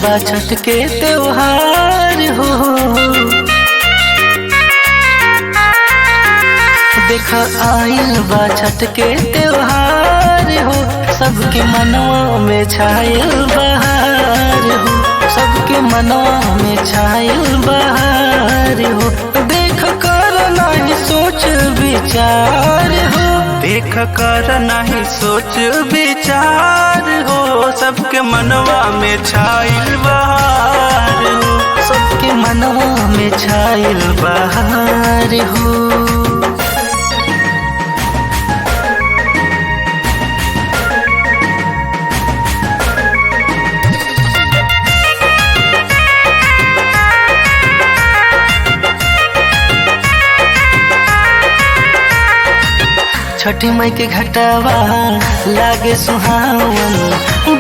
बा छठ के त्योहार हो। देखा आइल बा छठ के त्योहार हो, सबके मनवा में छाइल बहार हो, सबके मनवा में छाइल बहार हो। देख कर नहीं सोच विचार हो, देख कर नहीं सोच विचार हो, सबके मनवा में छाइल बहार हो, सबके मनवा में छाइल बहार हो। छठी मई के घटावा लागे सुहावन,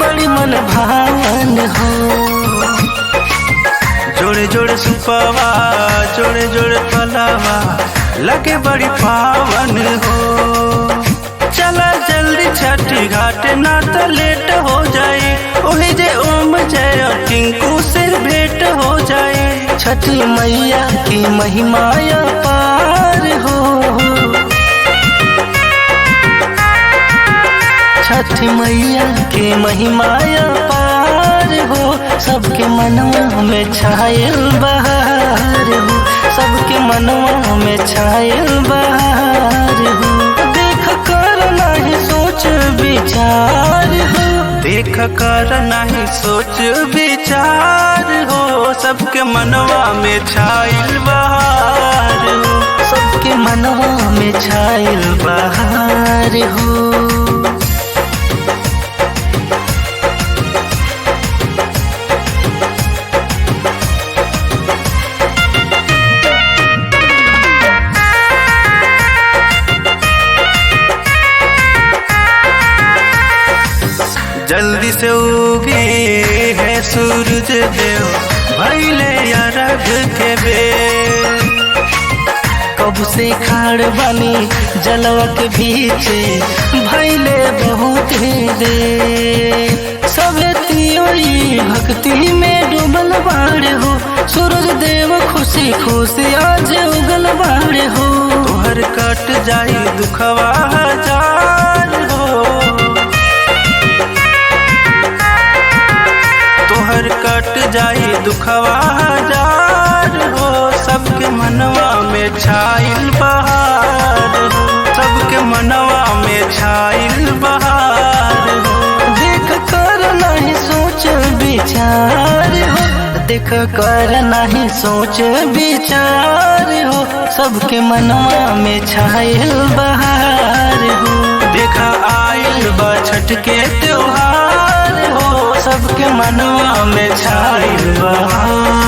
बड़ी मन भावन हो। जोड़े जोड़े सुपवा जोड़े जोड़े फलावा लगे बड़ी पावन हो। चला जल्दी छठी घाट ना तो लेट हो जाए, ओहे जे ओम जय टिंकू से भेंट हो जाए। छठी मैया की महिमा पार हो, छठी मैया के महिमा पार हो, सबके मनवा में छाइल बहार हो, सबके मनवा में छाइल बहार हो। देख कर नहीं सोच विचार हो, देख कर नहीं सोच विचार हो, सबके मनवा में छाइल बहार हो, सबके मनवा में छाइल बहार हो। जल्दी से उगे है सूरज देव, भइले अरघ के बेर। कब से खाड़ बनी जलवा के बीचे, भइले बहुत देर। सब तियोरी भक्ति में डूबल बाड़ हो, सूरज देव खुशी खुशी आज उगल बाड़ हो। तोहर कट जाई दुखवा हजार हो, तोहर कट जाई दुखवा हजार हो, सबके मनवा में छाइल बहार हो, सबके मनवा में छाइल बहार हो। देख कर नहीं सोच विचार हो, देख कर नहीं सोच विचार हो, सबके मनवा में छाइल बहार हो। देखा आइल बा छठ के त्योहार हो, सबके मनवा में छाइल बहार।